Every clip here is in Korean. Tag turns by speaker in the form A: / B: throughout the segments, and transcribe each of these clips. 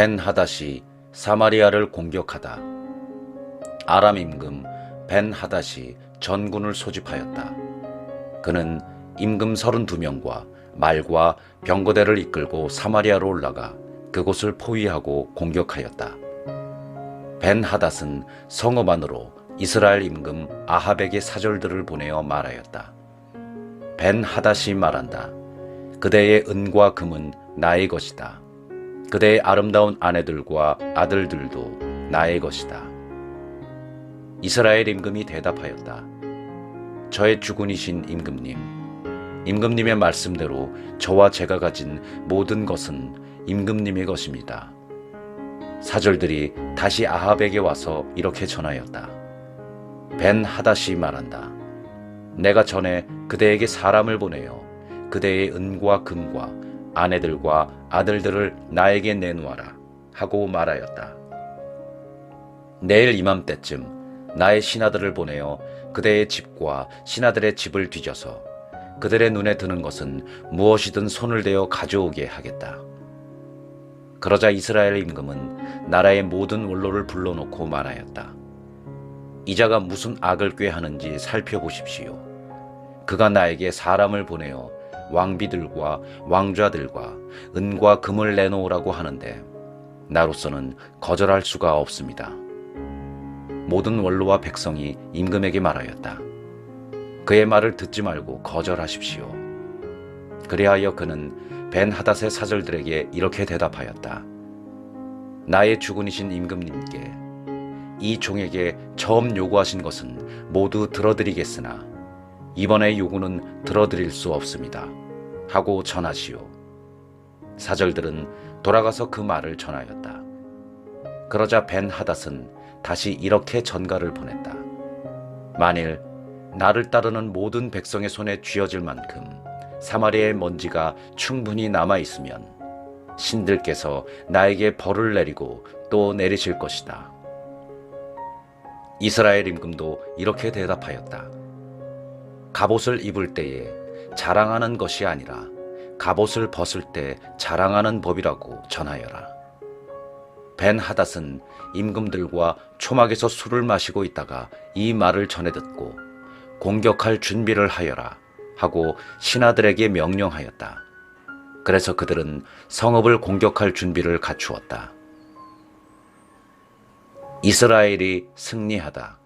A: 벤하닷이 사마리아를 공격하다. 아람 임금 벤하닷이 전군을 소집하였다. 그는 임금 32명과 말과 병거대를 이끌고 사마리아로 올라가 그곳을 포위하고 공격하였다. 벤하닷은 성읍 안으로 이스라엘 임금 아합에게 사절들을 보내어 말하였다. 벤하닷이 말한다. 그대의 은과 금은 나의 것이다. 그대의 아름다운 아내들과 아들들도 나의 것이다. 이스라엘 임금이 대답하였다. 저의 주군이신 임금님, 임금님의 말씀대로 저와 제가 가진 모든 것은 임금님의 것입니다. 사절들이 다시 아합에게 와서 이렇게 전하였다. 벤하닷이 말한다. 내가 전에 그대에게 사람을 보내어 그대의 은과 금과 아내들과 아들들을 나에게 내놓아라 하고 말하였다. 내일 이맘때쯤 나의 신하들을 보내어 그대의 집과 신하들의 집을 뒤져서 그들의 눈에 드는 것은 무엇이든 손을 대어 가져오게 하겠다. 그러자 이스라엘 임금은 나라의 모든 원로를 불러놓고 말하였다. 이자가 무슨 악을 꾀하는지 살펴보십시오. 그가 나에게 사람을 보내어 왕비들과 왕좌들과 은과 금을 내놓으라고 하는데 나로서는 거절할 수가 없습니다. 모든 원로와 백성이 임금에게 말하였다. 그의 말을 듣지 말고 거절하십시오. 그리하여 그는 벤하닷의 사절들에게 이렇게 대답하였다. 나의 주군이신 임금님께 이 종에게 처음 요구하신 것은 모두 들어드리겠으나 이번의 요구는 들어드릴 수 없습니다. 하고 전하시오. 사절들은 돌아가서 그 말을 전하였다. 그러자 벤하닷은 다시 이렇게 전가를 보냈다. 만일 나를 따르는 모든 백성의 손에 쥐어질 만큼 사마리아의 먼지가 충분히 남아있으면 신들께서 나에게 벌을 내리고 또 내리실 것이다. 이스라엘 임금도 이렇게 대답하였다. 갑옷을 입을 때에 자랑하는 것이 아니라 갑옷을 벗을 때 자랑하는 법이라고 전하여라. 벤하닷은 임금들과 초막에서 술을 마시고 있다가 이 말을 전해 듣고 공격할 준비를 하여라 하고 신하들에게 명령하였다. 그래서 그들은 성읍을 공격할 준비를 갖추었다. 이스라엘이 승리하다.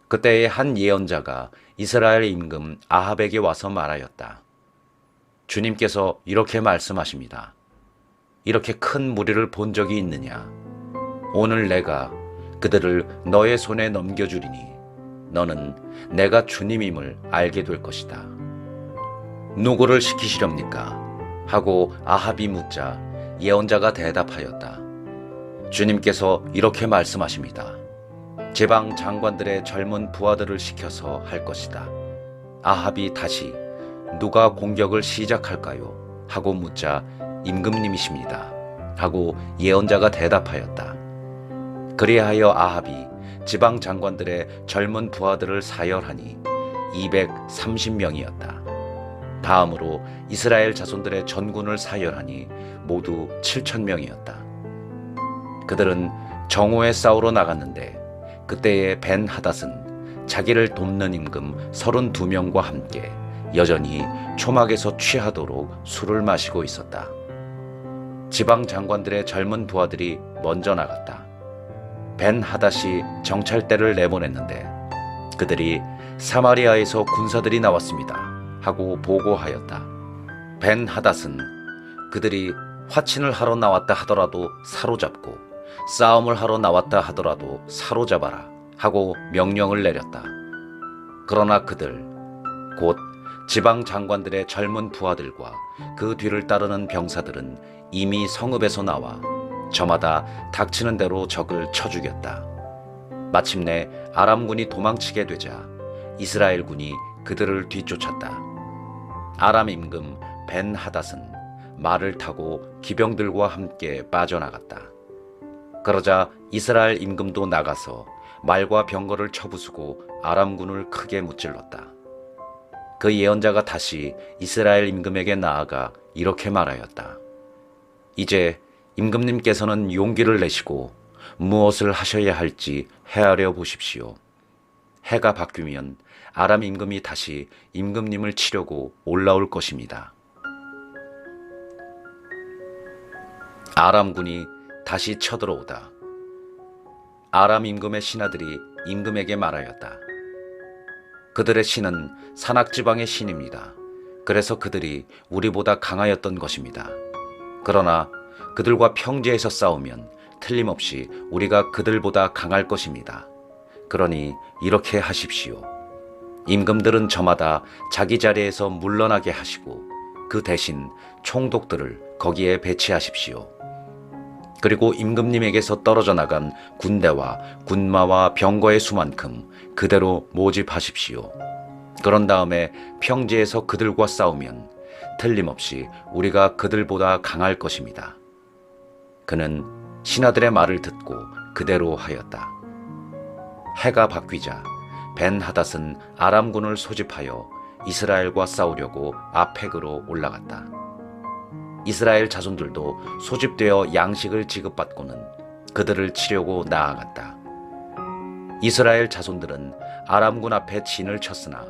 A: 그때에 한 예언자가 이스라엘 임금 아합에게 와서 말하였다. 주님께서 이렇게 말씀하십니다. 이렇게 큰 무리를 본 적이 있느냐? 오늘 내가 그들을 너의 손에 넘겨주리니 너는 내가 주님임을 알게 될 것이다. 누구를 시키시렵니까? 하고 아합이 묻자 예언자가 대답하였다. 주님께서 이렇게 말씀하십니다. 제방 장관들의 젊은 부하들을 시켜서 할 것이다. 아합이 다시 누가 공격을 시작할까요? 하고 묻자 임금님이십니다. 하고 예언자가 대답하였다. 그리하여 아합이 지방 장관들의 젊은 부하들을 사열하니 230명이었다. 다음으로 이스라엘 자손들의 전군을 사열하니 모두 7,000명이었다. 그들은 정오에 싸우러 나갔는데 그때의 벤하닷은 자기를 돕는 임금 32명과 함께 여전히 초막에서 취하도록 술을 마시고 있었다. 지방 장관들의 젊은 부하들이 먼저 나갔다. 벤하닷이 정찰대를 내보냈는데 그들이 사마리아에서 군사들이 나왔습니다 하고 보고하였다. 벤하닷은 그들이 화친을 하러 나왔다 하더라도 사로잡고 싸움을 하러 나왔다 하더라도 사로잡아라 하고 명령을 내렸다. 그러나 그들 곧 지방 장관들의 젊은 부하들과 그 뒤를 따르는 병사들은 이미 성읍에서 나와 저마다 닥치는 대로 적을 쳐 죽였다. 마침내 아람군이 도망치게 되자 이스라엘군이 그들을 뒤쫓았다. 아람 임금 벤하닷은 말을 타고 기병들과 함께 빠져나갔다. 그러자 이스라엘 임금도 나가서 말과 병거를 쳐부수고 아람군을 크게 무찔렀다. 그 예언자가 다시 이스라엘 임금에게 나아가 이렇게 말하였다. 이제 임금님께서는 용기를 내시고 무엇을 하셔야 할지 헤아려 보십시오. 해가 바뀌면 아람 임금이 다시 임금님을 치려고 올라올 것입니다. 아람군이 다시 쳐들어오다. 아람 임금의 신하들이 임금에게 말하였다. 그들의 신은 산악지방의 신입니다. 그래서 그들이 우리보다 강하였던 것입니다. 그러나 그들과 평지에서 싸우면 틀림없이 우리가 그들보다 강할 것입니다. 그러니 이렇게 하십시오. 임금들은 저마다 자기 자리에서 물러나게 하시고 그 대신 총독들을 거기에 배치하십시오. 그리고 임금님에게서 떨어져 나간 군대와 군마와 병거의 수만큼 그대로 모집하십시오. 그런 다음에 평지에서 그들과 싸우면 틀림없이 우리가 그들보다 강할 것입니다. 그는 신하들의 말을 듣고 그대로 하였다. 해가 바뀌자 벤하닷은 아람군을 소집하여 이스라엘과 싸우려고 아펙으로 올라갔다. 이스라엘 자손들도 소집되어 양식을 지급받고는 그들을 치려고 나아갔다. 이스라엘 자손들은 아람군 앞에 진을 쳤으나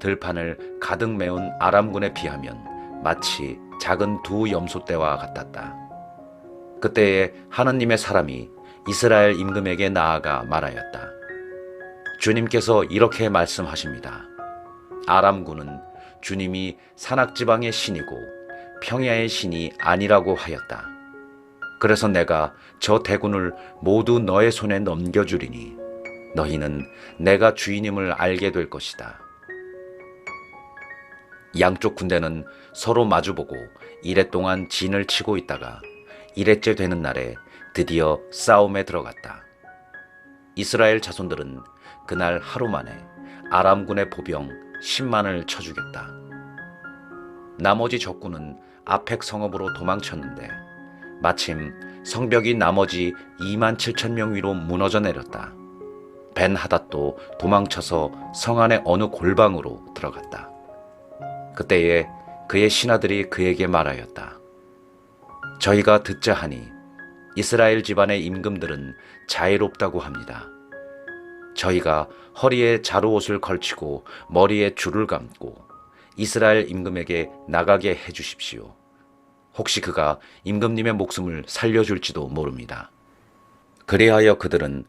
A: 들판을 가득 메운 아람군에 비하면 마치 작은 두 염소떼와 같았다. 그때에 하느님의 사람이 이스라엘 임금에게 나아가 말하였다. 주님께서 이렇게 말씀하십니다. 아람군은 주님이 산악지방의 신이고 평야의 신이 아니라고 하였다. 그래서 내가 저 대군을 모두 너의 손에 넘겨주리니 너희는 내가 주인임을 알게 될 것이다. 양쪽 군대는 서로 마주보고 이랫동안 진을 치고 있다가 이레째 되는 날에 드디어 싸움에 들어갔다. 이스라엘 자손들은 그날 하루 만에 아람군의 보병 10만을 쳐 죽였다. 나머지 적군은 아펙 성읍으로 도망쳤는데 마침 성벽이 나머지 2만 7천 명 위로 무너져 내렸다. 벤하닷도 도망쳐서 성 안의 어느 골방으로 들어갔다. 그때에 그의 신하들이 그에게 말하였다. 저희가 듣자 하니 이스라엘 집안의 임금들은 자애롭다고 합니다. 저희가 허리에 자루옷을 걸치고 머리에 줄을 감고 이스라엘 임금에게 나가게 해주십시오. 혹시 그가 임금님의 목숨을 살려줄지도 모릅니다. 그리하여 그들은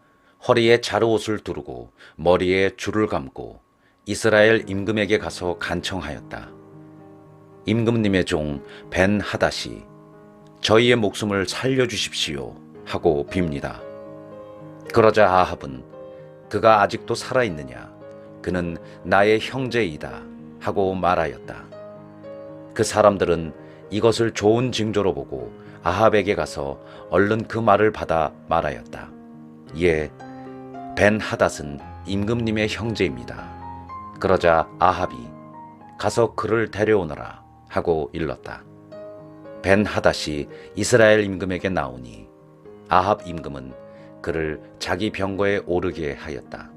A: 허리에 자루옷을 두르고 머리에 줄을 감고 이스라엘 임금에게 가서 간청하였다. 임금님의 종 벤하닷이 저희의 목숨을 살려주십시오 하고 빕니다. 그러자 아합은 그가 아직도 살아있느냐? 그는 나의 형제이다 하고 말하였다. 그 사람들은 이것을 좋은 징조로 보고 아합에게 가서 얼른 그 말을 받아 말하였다. 예, 벤하닷은 임금님의 형제입니다. 그러자 아합이 가서 그를 데려오너라 하고 일렀다. 벤하닷이 이스라엘 임금에게 나오니 아합 임금은 그를 자기 병거에 오르게 하였다.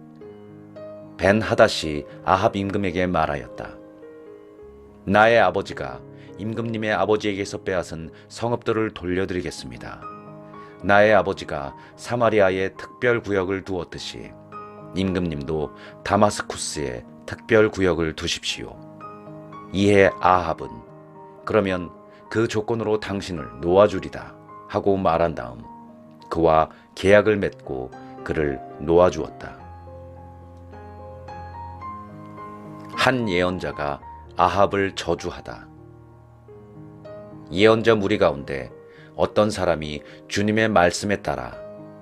A: 벤하닷이 아합 임금에게 말하였다. 나의 아버지가 임금님의 아버지에게서 빼앗은 성읍들을 돌려드리겠습니다. 나의 아버지가 사마리아에 특별 구역을 두었듯이 임금님도 다마스쿠스에 특별 구역을 두십시오. 이에 아합은 그러면 그 조건으로 당신을 놓아주리다 하고 말한 다음 그와 계약을 맺고 그를 놓아주었다. 한 예언자가 아합을 저주하다. 예언자 무리 가운데 어떤 사람이 주님의 말씀에 따라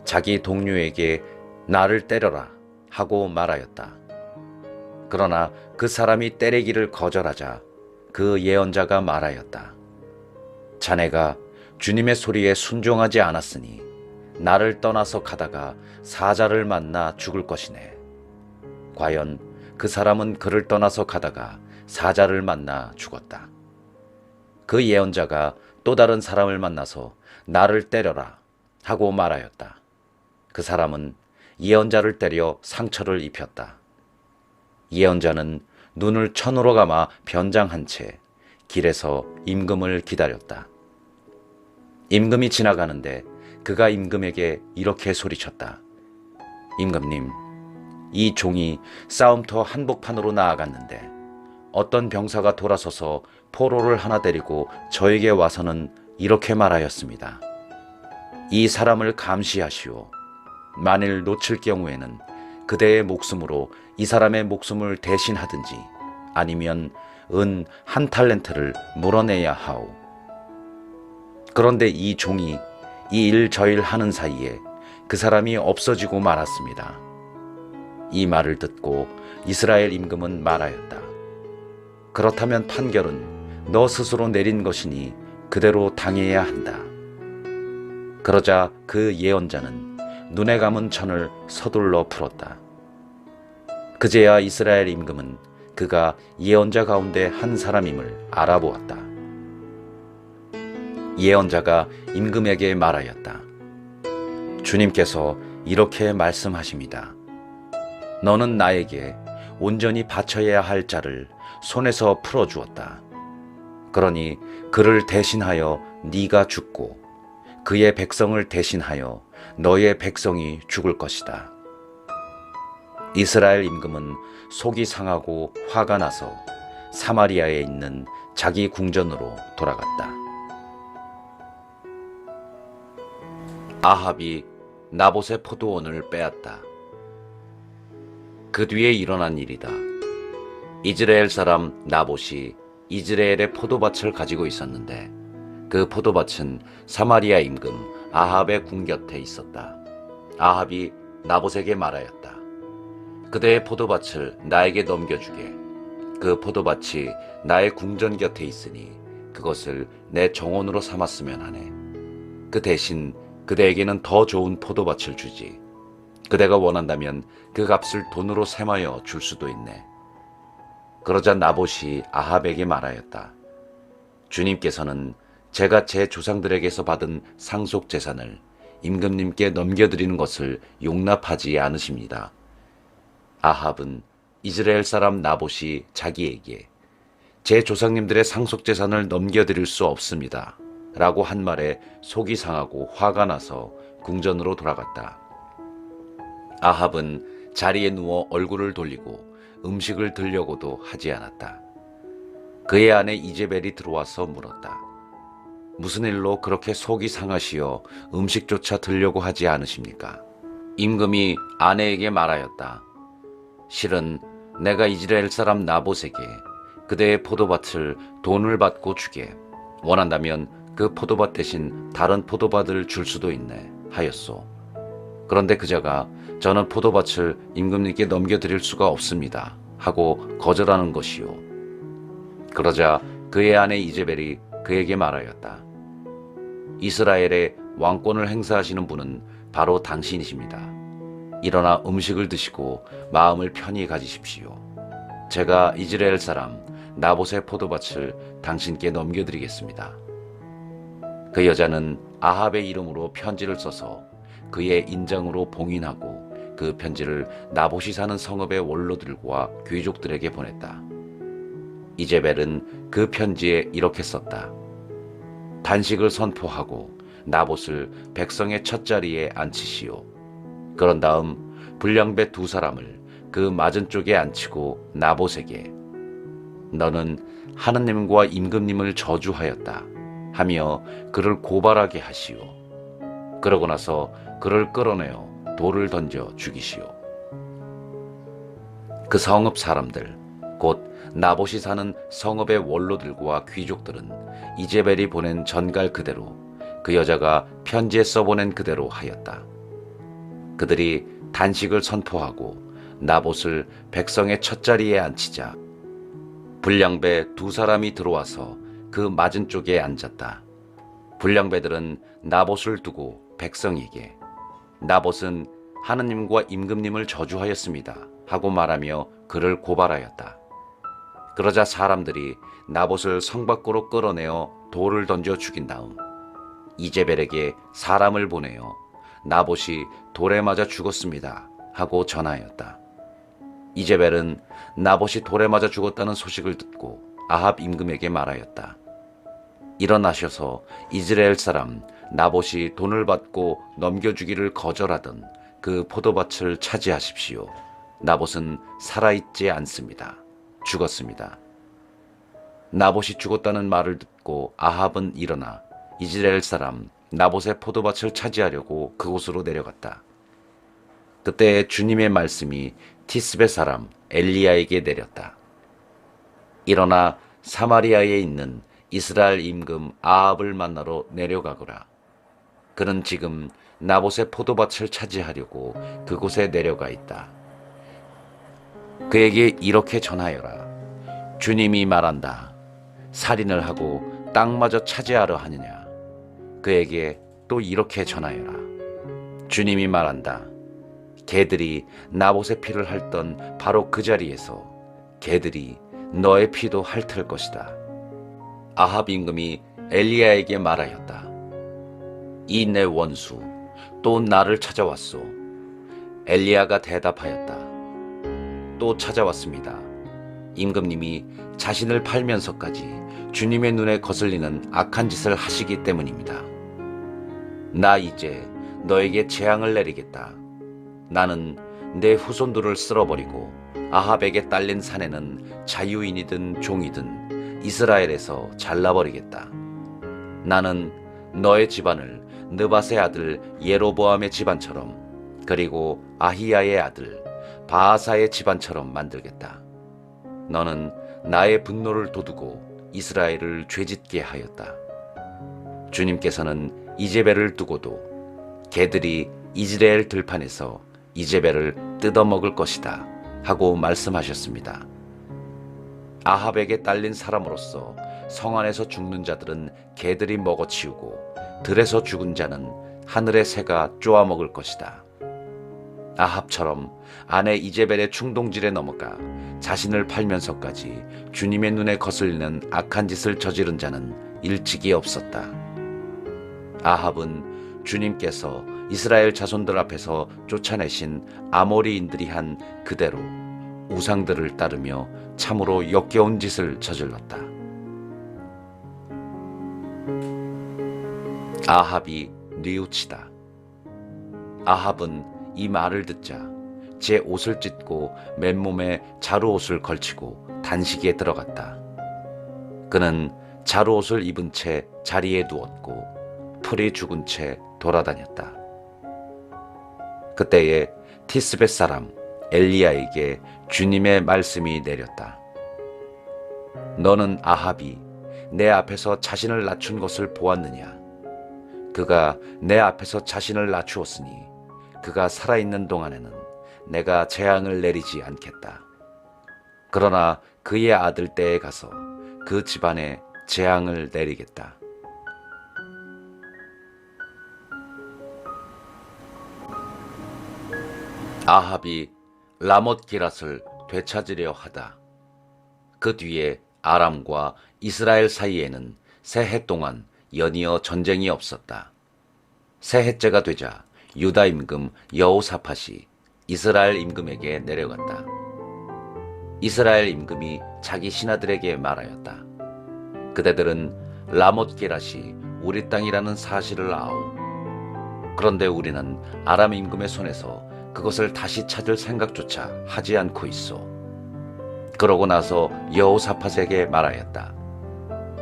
A: 자기 동료에게 나를 때려라 하고 말하였다. 그러나 그 사람이 때리기를 거절하자 그 예언자가 말하였다. 자네가 주님의 소리에 순종하지 않았으니 나를 떠나서 가다가 사자를 만나 죽을 것이네. 과연 그 사람은 그를 떠나서 가다가 사자를 만나 죽었다. 그 예언자가 또 다른 사람을 만나서 나를 때려라 하고 말하였다. 그 사람은 예언자를 때려 상처를 입혔다. 예언자는 눈을 천으로 감아 변장한 채 길에서 임금을 기다렸다. 임금이 지나가는데 그가 임금에게 이렇게 소리쳤다. 임금님, 이 종이 싸움터 한복판으로 나아갔는데 어떤 병사가 돌아서서 포로를 하나 데리고 저에게 와서는 이렇게 말하였습니다. 이 사람을 감시하시오. 만일 놓칠 경우에는 그대의 목숨으로 이 사람의 목숨을 대신하든지 아니면 은 1달란트를 물어내야 하오. 그런데 이 종이 이 일 저 일 하는 사이에 그 사람이 없어지고 말았습니다. 이 말을 듣고 이스라엘 임금은 말하였다. 그렇다면 판결은 너 스스로 내린 것이니 그대로 당해야 한다. 그러자 그 예언자는 눈에 감은 천을 서둘러 풀었다. 그제야 이스라엘 임금은 그가 예언자 가운데 한 사람임을 알아보았다. 예언자가 임금에게 말하였다. 주님께서 이렇게 말씀하십니다. 너는 나에게 온전히 바쳐야 할 자를 손에서 풀어주었다. 그러니 그를 대신하여 네가 죽고 그의 백성을 대신하여 너의 백성이 죽을 것이다. 이스라엘 임금은 속이 상하고 화가 나서 사마리아에 있는 자기 궁전으로 돌아갔다. 아합이 나봇의 포도원을 빼앗다. 그 뒤에 일어난 일이다. 이즈라엘 사람 나봇이 이즈라엘의 포도밭을 가지고 있었는데 그 포도밭은 사마리아 임금 아합의 궁 곁에 있었다. 아합이 나봇에게 말하였다. 그대의 포도밭을 나에게 넘겨주게. 그 포도밭이 나의 궁전 곁에 있으니 그것을 내 정원으로 삼았으면 하네. 그 대신 그대에게는 더 좋은 포도밭을 주지. 그대가 원한다면 그 값을 돈으로 셈하여 줄 수도 있네. 그러자 나봇이 아합에게 말하였다. 주님께서는 제가 제 조상들에게서 받은 상속 재산을 임금님께 넘겨드리는 것을 용납하지 않으십니다. 아합은 이스라엘 사람 나봇이 자기에게 제 조상님들의 상속 재산을 넘겨드릴 수 없습니다. 라고 한 말에 속이 상하고 화가 나서 궁전으로 돌아갔다. 아합은 자리에 누워 얼굴을 돌리고 음식을 들려고도 하지 않았다. 그의 아내 이제벨이 들어와서 물었다. 무슨 일로 그렇게 속이 상하시어 음식조차 들려고 하지 않으십니까? 임금이 아내에게 말하였다. 실은 내가 이스라엘 사람 나봇에게 그대의 포도밭을 돈을 받고 주게. 원한다면 그 포도밭 대신 다른 포도밭을 줄 수도 있네 하였소. 그런데 그자가 저는 포도밭을 임금님께 넘겨드릴 수가 없습니다 하고 거절하는 것이요. 그러자 그의 아내 이제벨이 그에게 말하였다. 이스라엘의 왕권을 행사하시는 분은 바로 당신이십니다. 일어나 음식을 드시고 마음을 편히 가지십시오. 제가 이스라엘 사람 나봇의 포도밭을 당신께 넘겨드리겠습니다. 그 여자는 아합의 이름으로 편지를 써서 그의 인장으로 봉인하고 그 편지를 나봇이 사는 성읍의 원로들과 귀족들에게 보냈다. 이제벨은 그 편지에 이렇게 썼다. 단식을 선포하고 나봇을 백성의 첫자리에 앉히시오. 그런 다음 불량배 2사람을 그 맞은 쪽에 앉히고 나봇에게 너는 하느님과 임금님을 저주하였다 하며 그를 고발하게 하시오. 그러고 나서 그를 끌어내어 돌을 던져 죽이시오. 그 성읍 사람들 곧 나봇이 사는 성읍의 원로들과 귀족들은 이제벨이 보낸 전갈 그대로 그 여자가 편지에 써보낸 그대로 하였다. 그들이 단식을 선포하고 나봇을 백성의 첫자리에 앉히자 불량배 2사람이 들어와서 그 맞은 쪽에 앉았다. 불량배들은 나봇을 두고 백성에게 나봇은 하느님과 임금님을 저주하였습니다 하고 말하며 그를 고발하였다. 그러자 사람들이 나봇을 성 밖으로 끌어내어 돌을 던져 죽인 다음 이제벨에게 사람을 보내어 나봇이 돌에 맞아 죽었습니다 하고 전하였다. 이제벨은 나봇이 돌에 맞아 죽었다는 소식을 듣고 아합 임금에게 말하였다. 일어나셔서 이스라엘 사람 나봇이 돈을 받고 넘겨주기를 거절하던 그 포도밭을 차지하십시오. 나봇은 살아있지 않습니다. 죽었습니다. 나봇이 죽었다는 말을 듣고 아합은 일어나 이스라엘 사람 나봇의 포도밭을 차지하려고 그곳으로 내려갔다. 그때 주님의 말씀이 티스베 사람 엘리야에게 내렸다. 일어나 사마리아에 있는 이스라엘 임금 아합을 만나러 내려가거라. 그는 지금 나봇의 포도밭을 차지하려고 그곳에 내려가 있다. 그에게 이렇게 전하여라. 주님이 말한다. 살인을 하고 땅마저 차지하려 하느냐. 그에게 또 이렇게 전하여라. 주님이 말한다. 개들이 나봇의 피를 핥던 바로 그 자리에서 개들이 너의 피도 핥을 것이다. 아합 임금이 엘리야에게 말하였다. 이 내 원수 또 나를 찾아왔소. 엘리야가 대답하였다. 또 찾아왔습니다. 임금님이 자신을 팔면서까지 주님의 눈에 거슬리는 악한 짓을 하시기 때문입니다. 나 이제 너에게 재앙을 내리겠다. 나는 내 후손들을 쓸어버리고 아합에게 딸린 사내는 자유인이든 종이든 이스라엘에서 잘라버리겠다. 나는 너의 집안을 느밧의 아들 예로보암의 집안처럼 그리고 아히야의 아들 바아사의 집안처럼 만들겠다. 너는 나의 분노를 돋우고 이스라엘을 죄짓게 하였다. 주님께서는 이제벨을 두고도 개들이 이스라엘 들판에서 이제벨을 뜯어먹을 것이다 하고 말씀하셨습니다. 아합에게 딸린 사람으로서 성 안에서 죽는 자들은 개들이 먹어치우고 들에서 죽은 자는 하늘의 새가 쪼아먹을 것이다. 아합처럼 아내 이제벨의 충동질에 넘어가 자신을 팔면서까지 주님의 눈에 거슬리는 악한 짓을 저지른 자는 일찍이 없었다. 아합은 주님께서 이스라엘 자손들 앞에서 쫓아내신 아모리인들이 한 그대로 우상들을 따르며 참으로 역겨운 짓을 저질렀다. 아합이 뉘우치다. 아합은 이 말을 듣자 제 옷을 찢고 맨몸에 자루옷을 걸치고 단식에 들어갔다. 그는 자루옷을 입은 채 자리에 누웠고 풀이 죽은 채 돌아다녔다. 그때에 티스벳 사람 엘리야에게 주님의 말씀이 내렸다. 너는 아합이 내 앞에서 자신을 낮춘 것을 보았느냐? 그가 내 앞에서 자신을 낮추었으니 그가 살아있는 동안에는 내가 재앙을 내리지 않겠다. 그러나 그의 아들 때에 가서 그 집안에 재앙을 내리겠다. 아합이 라못 기랏을 되찾으려 하다. 그 뒤에 아람과 이스라엘 사이에는 세 해 동안 연이어 전쟁이 없었다. 세 해째가 되자 유다 임금 여호사밧이 이스라엘 임금에게 내려갔다. 이스라엘 임금이 자기 신하들에게 말하였다. 그대들은 라못 기랏이 우리 땅이라는 사실을 아오. 그런데 우리는 아람 임금의 손에서 그것을 다시 찾을 생각조차 하지 않고 있어. 그러고 나서 여호사밧에게 말하였다.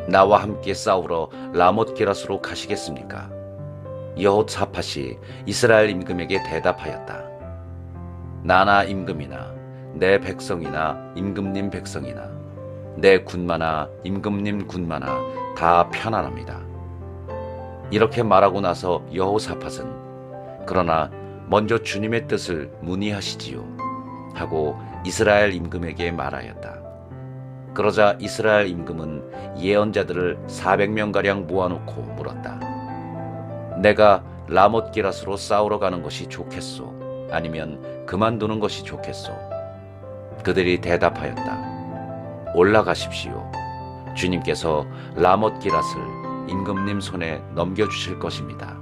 A: 나와 함께 싸우러 라못 기랏으로 가시겠습니까? 여호사밧이 이스라엘 임금에게 대답하였다. 나나 임금이나 내 백성이나 임금님 백성이나 내 군마나 임금님 군마나 다 편안합니다. 이렇게 말하고 나서 여호사밧은 그러나 먼저 주님의 뜻을 문의하시지요 하고 이스라엘 임금에게 말하였다. 그러자 이스라엘 임금은 예언자들을 400명가량 모아놓고 물었다. 내가 라못 기랏으로 싸우러 가는 것이 좋겠소? 아니면 그만두는 것이 좋겠소? 그들이 대답하였다. 올라가십시오. 주님께서 라못 기랏을 임금님 손에 넘겨주실 것입니다.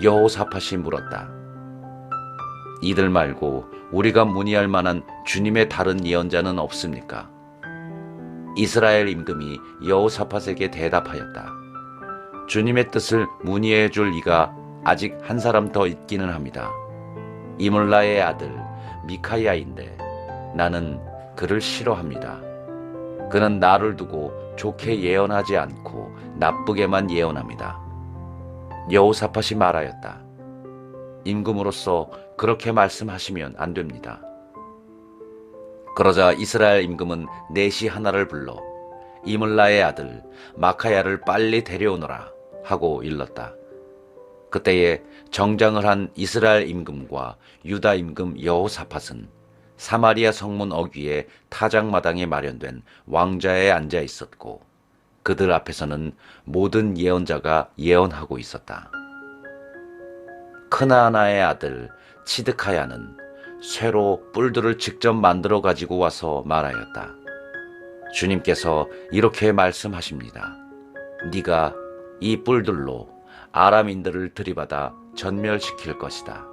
A: 여호사밧이 물었다. 이들 말고 우리가 문의할 만한 주님의 다른 예언자는 없습니까? 이스라엘 임금이 여호사밧에게 대답하였다. 주님의 뜻을 문의해 줄 이가 아직 한 사람 더 있기는 합니다. 이물라의 아들 미카야인데 나는 그를 싫어합니다. 그는 나를 두고 좋게 예언하지 않고 나쁘게만 예언합니다. 여호사밧이 말하였다. 임금으로서 그렇게 말씀하시면 안 됩니다. 그러자 이스라엘 임금은 내시 하나를 불러 이물라의 아들 마카야를 빨리 데려오너라 하고 일렀다. 그때에 정장을 한 이스라엘 임금과 유다 임금 여호사밧은 사마리아 성문 어귀에 타작마당에 마련된 왕좌에 앉아 있었고 그들 앞에서는 모든 예언자가 예언하고 있었다. 크나아나의 아들 치드카야는 쇠로 뿔들을 직접 만들어 가지고 와서 말하였다. 주님께서 이렇게 말씀하십니다. 네가 이 뿔들로 아람인들을 들이받아 전멸시킬 것이다.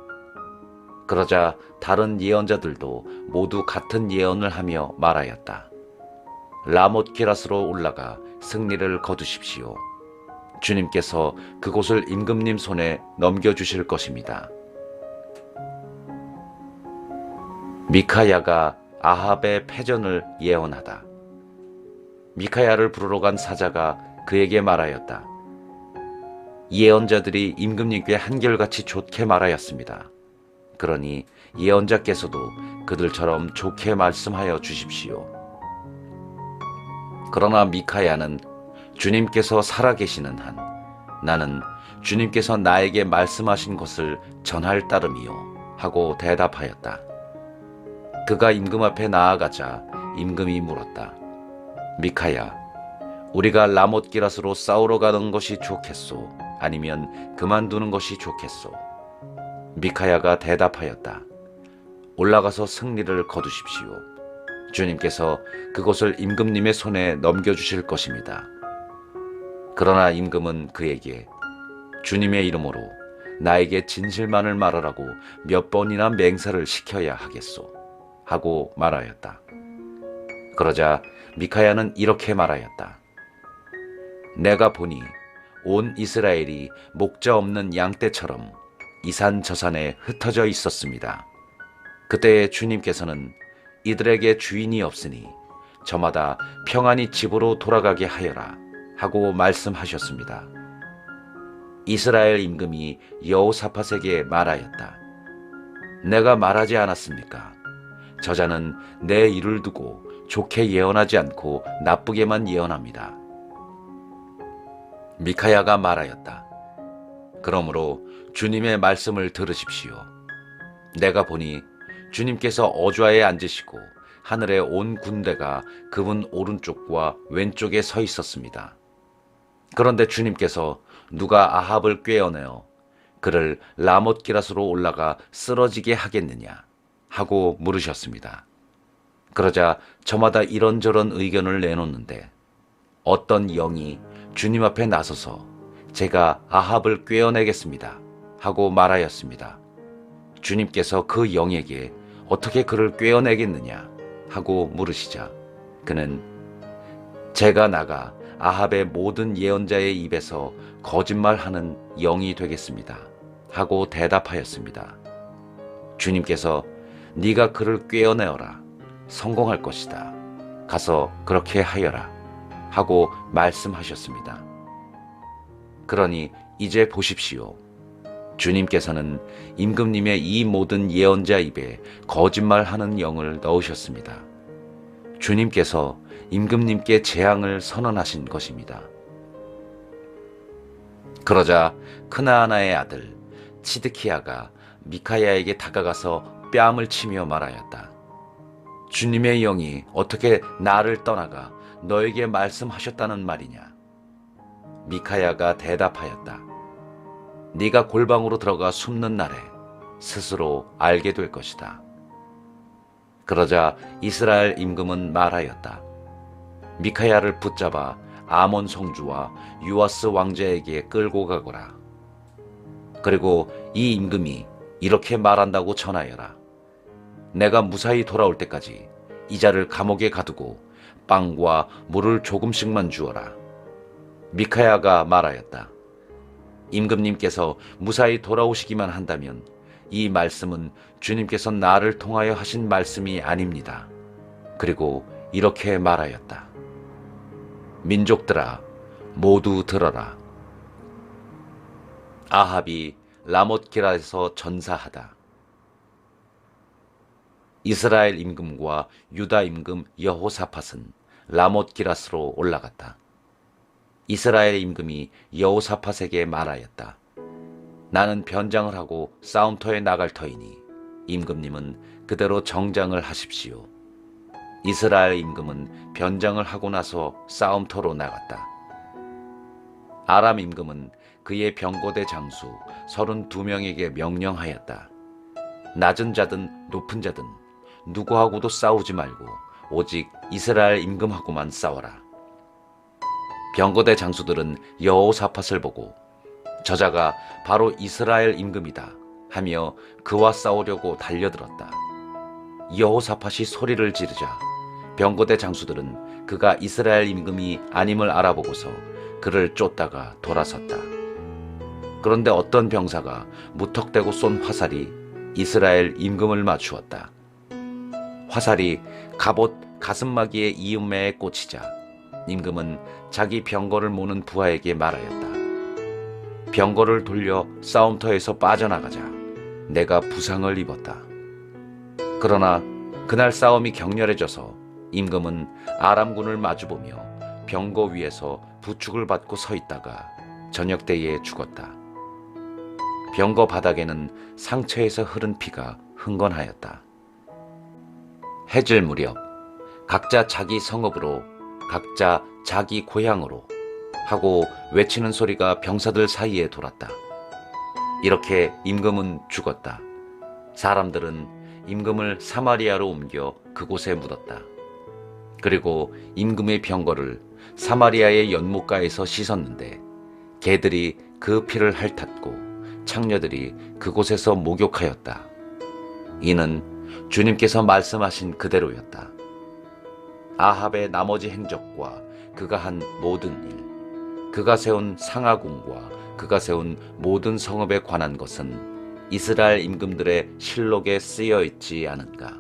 A: 그러자 다른 예언자들도 모두 같은 예언을 하며 말하였다. 라못 기럇으로 올라가 승리를 거두십시오. 주님께서 그곳을 임금님 손에 넘겨주실 것입니다. 미카야가 아합의 패전을 예언하다. 미카야를 부르러 간 사자가 그에게 말하였다. 예언자들이 임금님께 한결같이 좋게 말하였습니다. 그러니 예언자께서도 그들처럼 좋게 말씀하여 주십시오. 그러나 미카야는 주님께서 살아계시는 한 나는 주님께서 나에게 말씀하신 것을 전할 따름이요 하고 대답하였다. 그가 임금 앞에 나아가자 임금이 물었다. 미카야, 우리가 라못 기럇으로 싸우러 가는 것이 좋겠소? 아니면 그만두는 것이 좋겠소? 미카야가 대답하였다. 올라가서 승리를 거두십시오. 주님께서 그곳을 임금님의 손에 넘겨주실 것입니다. 그러나 임금은 그에게 주님의 이름으로 나에게 진실만을 말하라고 몇 번이나 맹세를 시켜야 하겠소 하고 말하였다. 그러자 미카야는 이렇게 말하였다. 내가 보니 온 이스라엘이 목자 없는 양떼처럼 이 산 저 산에 흩어져 있었습니다. 그때 주님께서는 이들에게 주인이 없으니 저마다 평안히 집으로 돌아가게 하여라 하고 말씀하셨습니다. 이스라엘 임금이 여호사밧에게 말하였다. 내가 말하지 않았습니까? 저자는 내 일을 두고 좋게 예언하지 않고 나쁘게만 예언합니다. 미카야가 말하였다. 그러므로 주님의 말씀을 들으십시오. 내가 보니 주님께서 어좌에 앉으시고 하늘의 온 군대가 그분 오른쪽과 왼쪽에 서 있었습니다. 그런데 주님께서 누가 아합을 꿰어내어 그를 라못 기럇으로 올라가 쓰러지게 하겠느냐 하고 물으셨습니다. 그러자 저마다 이런저런 의견을 내놓는데 어떤 영이 주님 앞에 나서서 제가 아합을 꿰어내겠습니다 하고 말하였습니다. 주님께서 그 영에게 어떻게 그를 꿰어내겠느냐 하고 물으시자 그는 제가 나가 아합의 모든 예언자의 입에서 거짓말하는 영이 되겠습니다 하고 대답하였습니다. 주님께서 네가 그를 꿰어내어라. 성공할 것이다. 가서 그렇게 하여라 하고 말씀하셨습니다. 그러니 이제 보십시오. 주님께서는 임금님의 이 모든 예언자 입에 거짓말하는 영을 넣으셨습니다. 주님께서 임금님께 재앙을 선언하신 것입니다. 그러자 크나아나의 아들 치드키야가 미카야에게 다가가서 뺨을 치며 말하였다. 주님의 영이 어떻게 나를 떠나가 너에게 말씀하셨다는 말이냐? 미카야가 대답하였다. 네가 골방으로 들어가 숨는 날에 스스로 알게 될 것이다. 그러자 이스라엘 임금은 말하였다. 미카야를 붙잡아 아몬 성주와 유아스 왕자에게 끌고 가거라. 그리고 이 임금이 이렇게 말한다고 전하여라. 내가 무사히 돌아올 때까지 이 자를 감옥에 가두고 빵과 물을 조금씩만 주어라. 미카야가 말하였다. 임금님께서 무사히 돌아오시기만 한다면 이 말씀은 주님께서 나를 통하여 하신 말씀이 아닙니다. 그리고 이렇게 말하였다. 민족들아, 모두 들어라. 아합이 라못기라에서 전사하다. 이스라엘 임금과 유다 임금 여호사밧은 라못기라스로 올라갔다. 이스라엘 임금이 여호사밧에게 말하였다. 나는 변장을 하고 싸움터에 나갈 터이니 임금님은 그대로 정장을 하십시오. 이스라엘 임금은 변장을 하고 나서 싸움터로 나갔다. 아람 임금은 그의 병거대 장수 32명에게 명령하였다. 낮은 자든 높은 자든 누구하고도 싸우지 말고 오직 이스라엘 임금하고만 싸워라. 병거대 장수들은 여호사밧을 보고 저자가 바로 이스라엘 임금이다 하며 그와 싸우려고 달려들었다. 여호사밧이 소리를 지르자 병거대 장수들은 그가 이스라엘 임금이 아님을 알아보고서 그를 쫓다가 돌아섰다. 그런데 어떤 병사가 무턱대고 쏜 화살이 이스라엘 임금을 맞추었다. 화살이 갑옷 가슴마기의 이음매에 꽂히자 임금은 자기 병거를 모는 부하에게 말하였다. 병거를 돌려 싸움터에서 빠져나가자. 내가 부상을 입었다. 그러나 그날 싸움이 격렬해져서 임금은 아람군을 마주보며 병거 위에서 부축을 받고 서 있다가 저녁 때에 죽었다. 병거 바닥에는 상처에서 흐른 피가 흥건하였다. 해질 무렵 각자 자기 성읍으로 각자 자기 고향으로 하고 외치는 소리가 병사들 사이에 돌았다. 이렇게 임금은 죽었다. 사람들은 임금을 사마리아로 옮겨 그곳에 묻었다. 그리고 임금의 병거를 사마리아의 연못가에서 씻었는데 개들이 그 피를 핥았고 창녀들이 그곳에서 목욕하였다. 이는 주님께서 말씀하신 그대로였다. 아합의 나머지 행적과 그가 한 모든 일, 그가 세운 상하궁과 그가 세운 모든 성읍에 관한 것은 이스라엘 임금들의 실록에 쓰여 있지 않은가.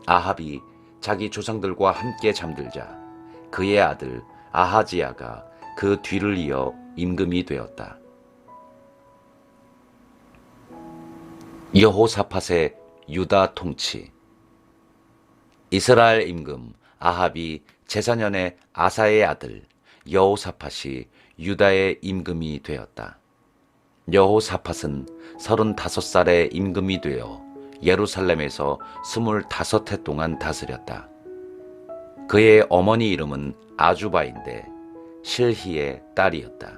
A: 아합이 자기 조상들과 함께 잠들자 그의 아들 아하지야가 그 뒤를 이어 임금이 되었다. 여호사밧의 유다 통치. 이스라엘 임금 아합이 제4년에 아사의 아들 여호사밧이 유다의 임금이 되었다. 여호사밧은 35살에 임금이 되어 예루살렘에서 25해 동안 다스렸다. 그의 어머니 이름은 아주바인데 실히의 딸이었다.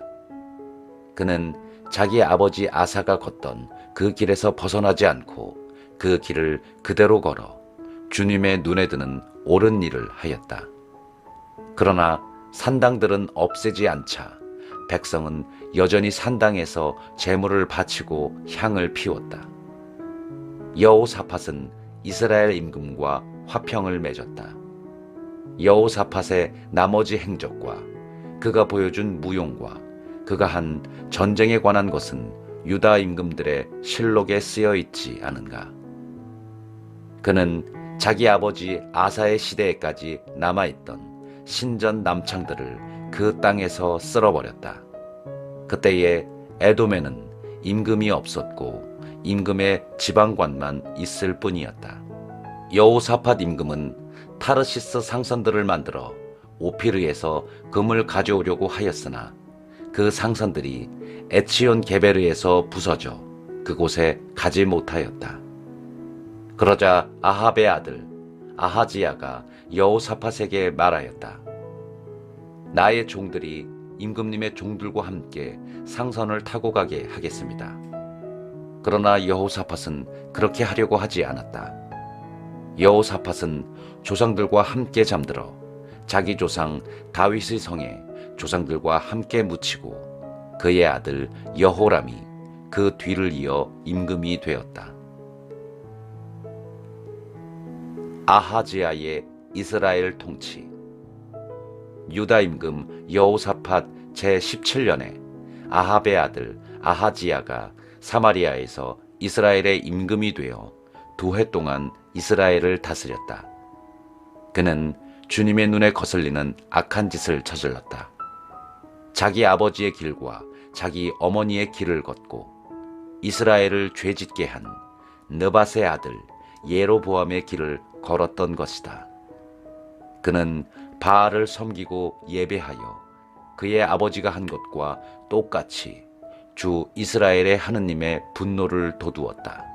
A: 그는 자기 아버지 아사가 걷던 그 길에서 벗어나지 않고 그 길을 그대로 걸어 주님의 눈에 드는 옳은 일을 하였다. 그러나 산당들은 없애지 않자 백성은 여전히 산당에서 제물을 바치고 향을 피웠다. 여호사밧은 이스라엘 임금과 화평을 맺었다. 여호사밧의 나머지 행적과 그가 보여준 무용과 그가 한 전쟁에 관한 것은 유다 임금들의 실록에 쓰여 있지 않은가. 그는 자기 아버지 아사의 시대에까지 남아있던 신전 남창들을 그 땅에서 쓸어버렸다. 그때에 에돔에는 임금이 없었고 임금의 지방관만 있을 뿐이었다. 여호사밧 임금은 타르시스 상선들을 만들어 오피르에서 금을 가져오려고 하였으나 그 상선들이 에치온 게베르에서 부서져 그곳에 가지 못하였다. 그러자 아합의 아들 아하지야가 여호사밧에게 말하였다. 나의 종들이 임금님의 종들과 함께 상선을 타고 가게 하겠습니다. 그러나 여호사밧은 그렇게 하려고 하지 않았다. 여호사밧은 조상들과 함께 잠들어 자기 조상 다윗의 성에 조상들과 함께 묻히고 그의 아들 여호람이 그 뒤를 이어 임금이 되었다. 아하지야의 이스라엘 통치. 유다 임금 여호사밧 제17년에 아합의 아들 아하지야가 사마리아에서 이스라엘의 임금이 되어 2해 동안 이스라엘을 다스렸다. 그는 주님의 눈에 거슬리는 악한 짓을 저질렀다. 자기 아버지의 길과 자기 어머니의 길을 걷고 이스라엘을 죄짓게 한 느밧의 아들 예로보암의 길을 걸었던 것이다. 그는 바알을 섬기고 예배하여 그의 아버지가 한 것과 똑같이 주 이스라엘의 하느님의 분노를 돋우었다.